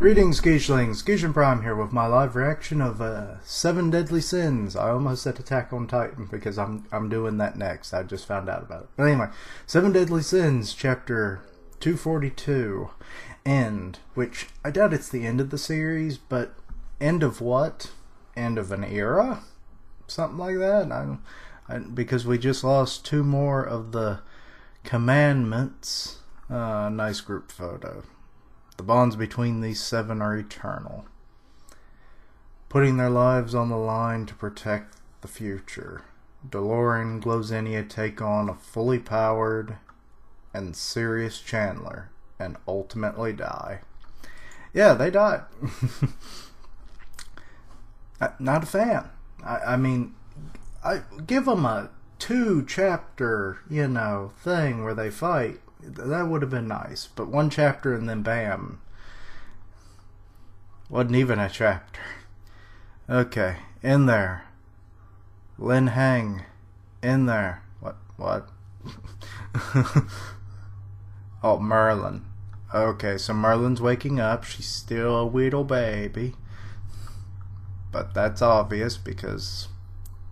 Greetings, Geishlings. Geishin Prime here with my live reaction of 7 Deadly Sins. I almost said Attack on Titan because I'm doing that next. I just found out about it. But anyway, 7 Deadly Sins, chapter 242, End, which I doubt it's the end of the series, but end of what? End of an era? Something like that? Because we just lost 2 more of the commandments. Nice group photo. The bonds between these 7 are eternal, putting their lives on the line to protect the future. Dolor and Glozenia take on a fully powered and serious Chandler and ultimately die. Yeah, they died. Not a fan. I mean, I give them a 2-chapter, thing where they fight. That would have been nice, but 1 chapter and then bam. Wasn't even a chapter. Okay, in there. Lin Hang, in there. What? Oh, Merlin. Okay, so Merlin's waking up. She's still a weedle baby. But that's obvious because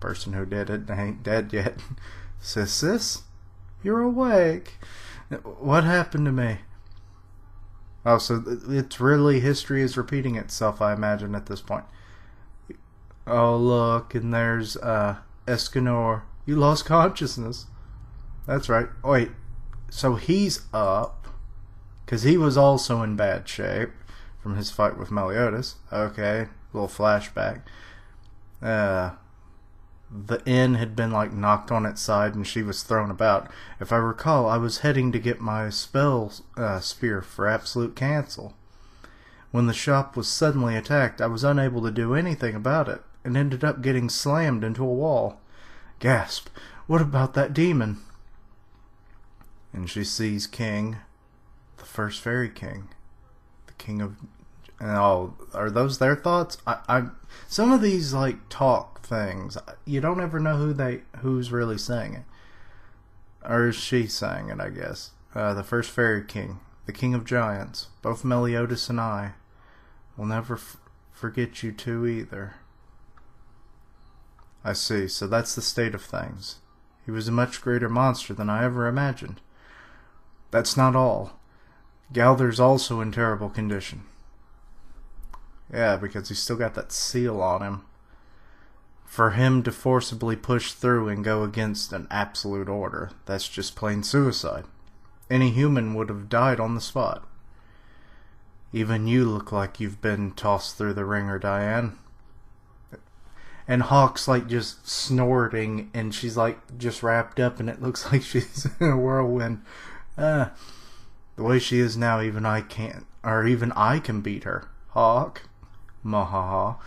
the person who did it ain't dead yet. Sis, you're awake. What happened to me? Oh, so it's really history is repeating itself, I imagine, at this point. Oh, look, and there's Escanor. You lost consciousness. That's right. Oh, wait, so he's up, because he was also in bad shape from his fight with Meliodas. Okay, little flashback. The inn had been knocked on its side and she was thrown about. If I recall, I was heading to get my spell spear for absolute cancel. When the shop was suddenly attacked, I was unable to do anything about it and ended up getting slammed into a wall. Gasp! What about that demon? And she sees King, the first fairy king, the king of... Oh, are those their thoughts? Some of these talk things, you don't ever know who's really saying it, or is she saying it? I guess the first fairy king, the king of giants. Both Meliodas and I will never forget you two either. I see. So that's the state of things. He was a much greater monster than I ever imagined. That's not all. Galder's also in terrible condition. Yeah, because he's still got that seal on him. For him to forcibly push through and go against an absolute order, that's just plain suicide. Any human would have died on the spot. Even you look like you've been tossed through the ringer, Diane. And Hawk's just snorting, and she's just wrapped up, and it looks like she's in a whirlwind. The way she is now, even I can beat her. Hawk. Mahaha.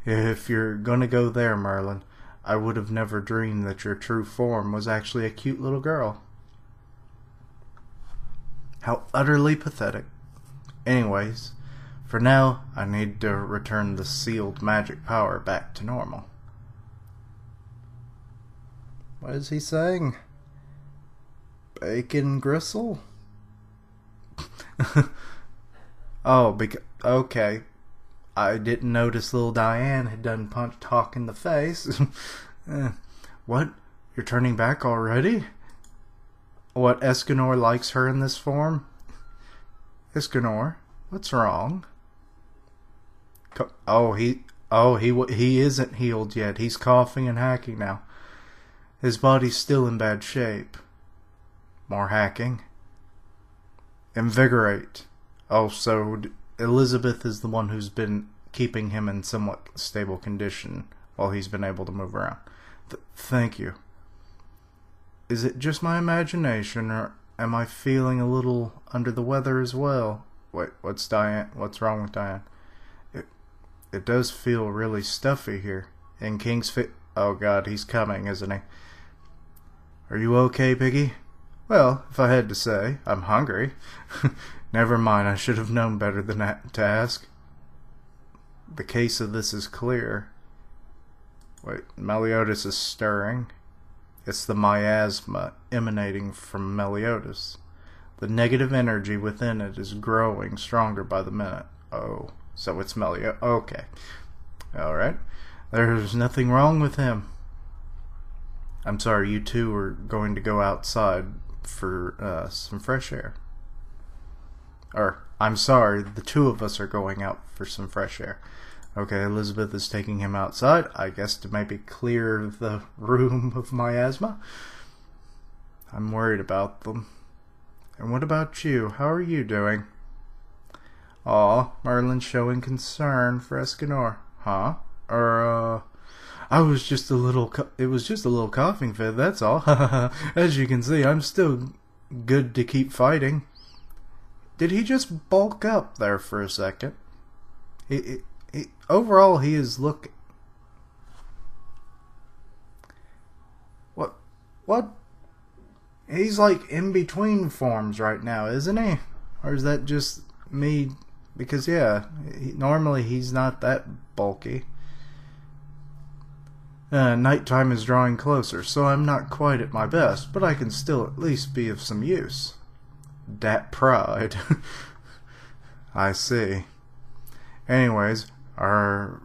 If you're gonna go there, Merlin, I would have never dreamed that your true form was actually a cute little girl. How utterly pathetic. Anyways, for now, I need to return the sealed magic power back to normal. What is he saying? Bacon gristle? Oh, okay. I didn't notice little Diane had done punched Hawk in the face. What? You're turning back already? What, Escanor likes her in this form? Escanor, what's wrong? He isn't healed yet. He's coughing and hacking now. His body's still in bad shape. More hacking. Invigorate. Oh, so Elizabeth is the one who's been keeping him in somewhat stable condition while he's been able to move around. Thank you. Is it just my imagination, or am I feeling a little under the weather as well? Wait, what's wrong with Diane? It does feel really stuffy here. And King's fit. Oh God, he's coming, isn't he? Are you okay, Piggy? Well, if I had to say, I'm hungry. Never mind, I should have known better than that to ask. The case of this is clear. Wait, Meliodas is stirring. It's the miasma emanating from Meliodas. The negative energy within it is growing stronger by the minute. Oh, so it's Melio. Okay. Alright. There's nothing wrong with him. I'm sorry, you two are going to go outside for some fresh air. Or, I'm sorry, the two of us are going out for some fresh air. Okay, Elizabeth is taking him outside, I guess to maybe clear the room of miasma. I'm worried about them. And what about you? How are you doing? Aw, Merlin's showing concern for Escanor. Huh? I was just a little, it was just a little coughing fit, that's all. As you can see, I'm still good to keep fighting. Did he just bulk up there for a second? Overall, he is look. What? He's like in between forms right now, isn't he? Or is that just me? Because yeah, normally he's not that bulky. Nighttime is drawing closer, so I'm not quite at my best, but I can still at least be of some use. Dat pride. I see. Anyways, our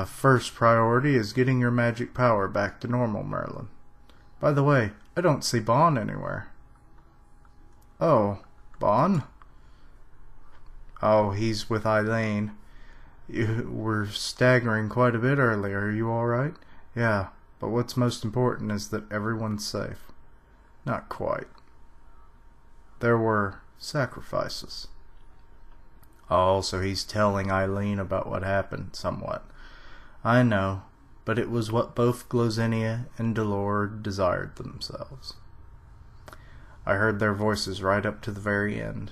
first priority is getting your magic power back to normal, Merlin. By the way, I don't see Bon anywhere. Oh, Bon? Oh, he's with Eileen. You were staggering quite a bit earlier. Are you alright? Yeah, but what's most important is that everyone's safe. Not quite. There were sacrifices. Oh, so he's telling Eileen about what happened, somewhat. I know, but it was what both Glosinia and Delord desired themselves. I heard their voices right up to the very end.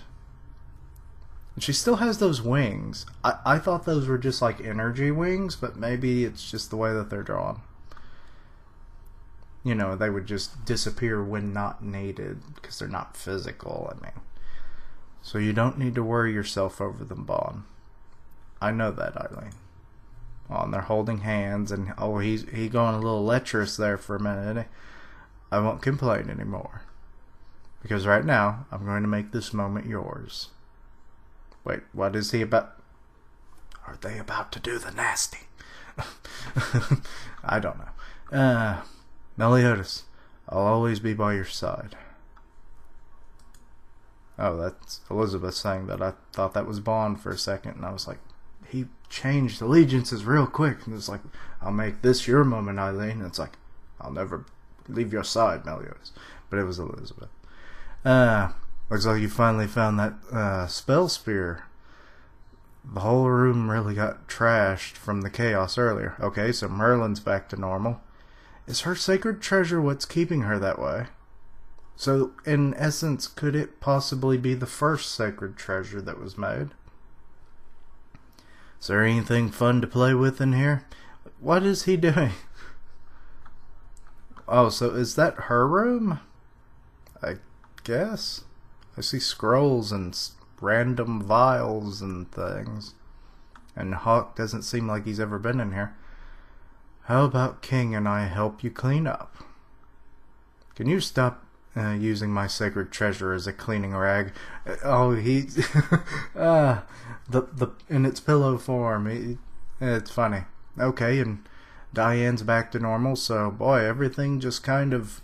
And she still has those wings. I thought those were just like energy wings, but maybe it's just the way that they're drawn. You know, they would just disappear when not needed, because they're not physical, I mean. So you don't need to worry yourself over them, Bon. I know that, Eileen. Oh, and they're holding hands, and oh, he going a little lecherous there for a minute, isn't he? I won't complain anymore. Because right now, I'm going to make this moment yours. Wait, what is he about? Are they about to do the nasty? I don't know. Meliodas, I'll always be by your side. Oh, that's Elizabeth saying that. I thought that was Bond for a second, and I was like, he changed allegiances real quick. And it's like, I'll make this your moment, Eileen. And it's like, I'll never leave your side, Meliodas. But it was Elizabeth. Looks like you finally found that spell spear. The whole room really got trashed from the chaos earlier. Okay, so Merlin's back to normal. Is her sacred treasure what's keeping her that way? So, in essence, could it possibly be the first sacred treasure that was made? Is there anything fun to play with in here? What is he doing? Oh, so is that her room? I guess. I see scrolls and random vials and things. And Hawk doesn't seem like he's ever been in here. How about King and I help you clean up? Can you stop using my sacred treasure as a cleaning rag? Oh, he... in its pillow form. It's funny. Okay, and Diane's back to normal, so, boy, everything just kind of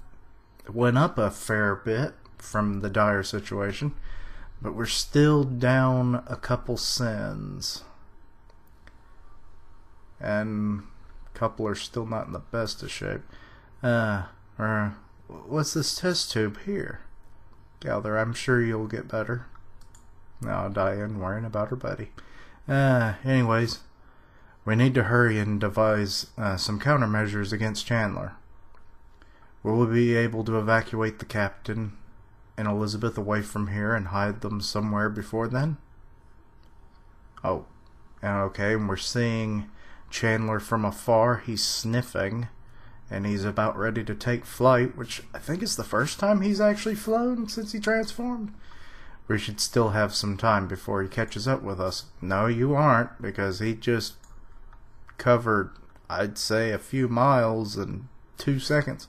went up a fair bit from the dire situation. But we're still down a couple sins. And a couple are still not in the best of shape. What's this test tube here? Gather, I'm sure you'll get better. No, Diane worrying about her buddy. Anyways, we need to hurry and devise some countermeasures against Chandler. Will we be able to evacuate the captain and Elizabeth away from here and hide them somewhere before then? Oh, okay, and we're seeing Chandler from afar. He's sniffing, and he's about ready to take flight, which I think is the first time he's actually flown since he transformed. We should still have some time before he catches up with us. No, you aren't, because he just covered, I'd say, a few miles in 2 seconds.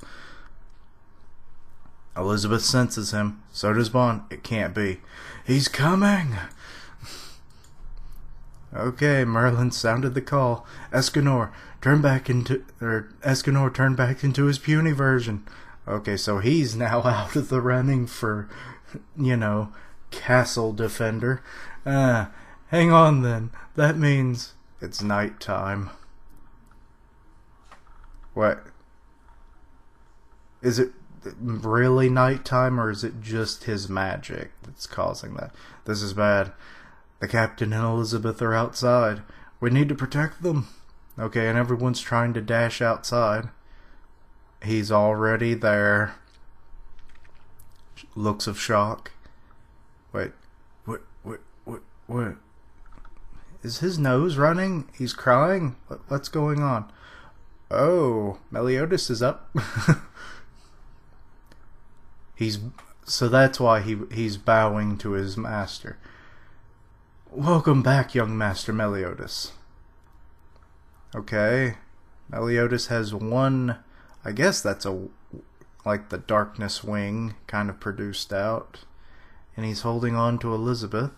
Elizabeth senses him. So does Bond. It can't be. He's coming! Okay, Merlin sounded the call. Escanor turned back into his puny version. Okay, so he's now out of the running for, castle defender. Hang on then. That means it's nighttime. What? Is it really nighttime, or is it just his magic that's causing that? This is bad. The captain and Elizabeth are outside. We need to protect them. Okay, and everyone's trying to dash outside. He's already there. Looks of shock. Wait. What? Is his nose running? He's crying? What's going on? Oh, Meliodas is up. So that's why he's bowing to his master. Welcome back, young Master Meliodas. Okay. Meliodas has one, I guess that's like the darkness wing kind of produced out. And he's holding on to Elizabeth.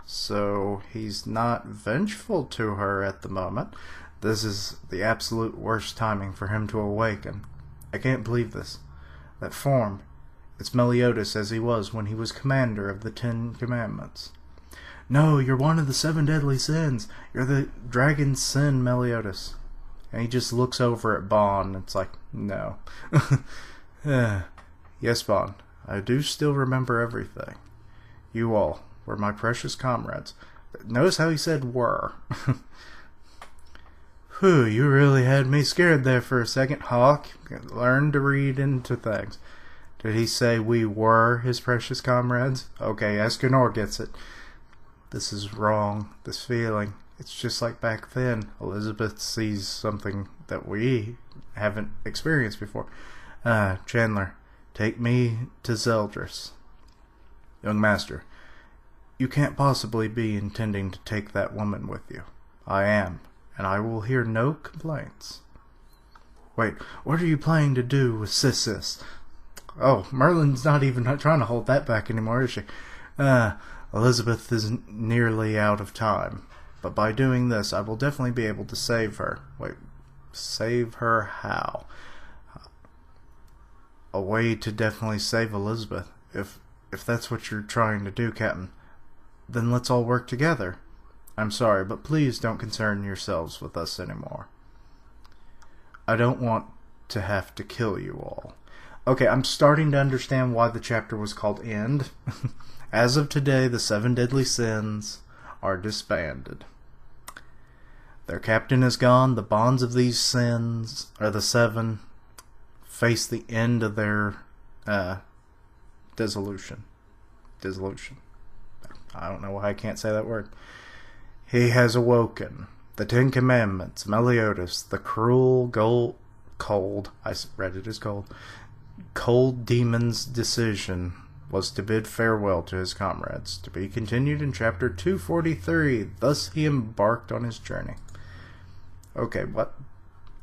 So he's not vengeful to her at the moment. This is the absolute worst timing for him to awaken. I can't believe this. That form. It's Meliodas as he was when he was commander of the 10 Commandments. No, you're one of the 7 deadly sins. You're the dragon's sin, Meliodas. And he just looks over at Bond. It's like, no. Yes, Bond. I do still remember everything. You all were my precious comrades. Notice how he said were. Whew, you really had me scared there for a second, Hawk. Learn to read into things. Did he say we were his precious comrades? Okay, Escanor gets it. This is wrong. This feeling. It's just like back then. Elizabeth sees something that we haven't experienced before. Chandler, take me to Zeldris. Young Master, you can't possibly be intending to take that woman with you. I am, and I will hear no complaints. Wait, what are you planning to do with Sis? Oh, Merlin's not even trying to hold that back anymore, is she? Elizabeth is nearly out of time. But by doing this, I will definitely be able to save her. Wait, save her how? A way to definitely save Elizabeth. If that's what you're trying to do, Captain, then let's all work together. I'm sorry, but please don't concern yourselves with us anymore. I don't want to have to kill you all. Okay, I'm starting to understand why the chapter was called End. As of today, the 7 deadly sins are disbanded. Their captain is gone. The bonds of these sins, or the 7, face the end of their dissolution. I don't know why I can't say that word. He has awoken. The 10 Commandments, Meliodas, the cruel, cold, I read it as cold demon's decision was to bid farewell to his comrades, to be continued in chapter 243. Thus he embarked on his journey. Okay,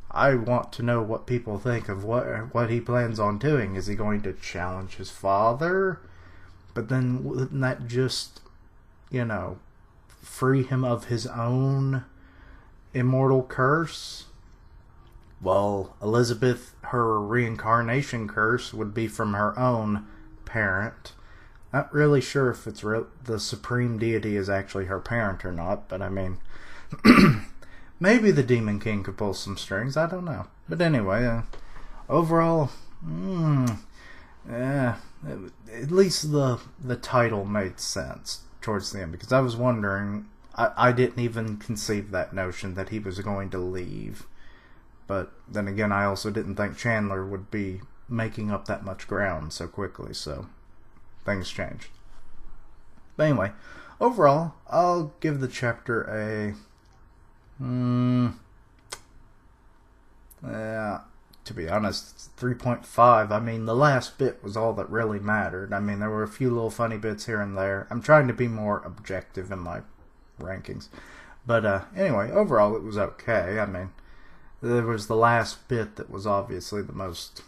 I want to know what people think of what he plans on doing. Is he going to challenge his father? But then wouldn't that just, free him of his own immortal curse? Well, Elizabeth, her reincarnation curse would be from her own parent. Not really sure if it's the supreme deity is actually her parent or not, but I mean, maybe the Demon King could pull some strings. I don't know. But anyway, overall, at least the title made sense towards the end, because I was wondering, I didn't even conceive that notion that he was going to leave. But then again, I also didn't think Chandler would be making up that much ground so quickly, so things changed. But anyway, overall, I'll give the chapter a... to be honest, it's 3.5. I mean, the last bit was all that really mattered. I mean, there were a few little funny bits here and there. I'm trying to be more objective in my rankings. But anyway, overall, it was okay. I mean, there was the last bit that was obviously the most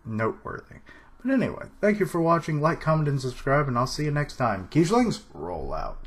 noteworthy. But anyway, thank you for watching. Like, comment, and subscribe, and I'll see you next time. Keyshlings, roll out.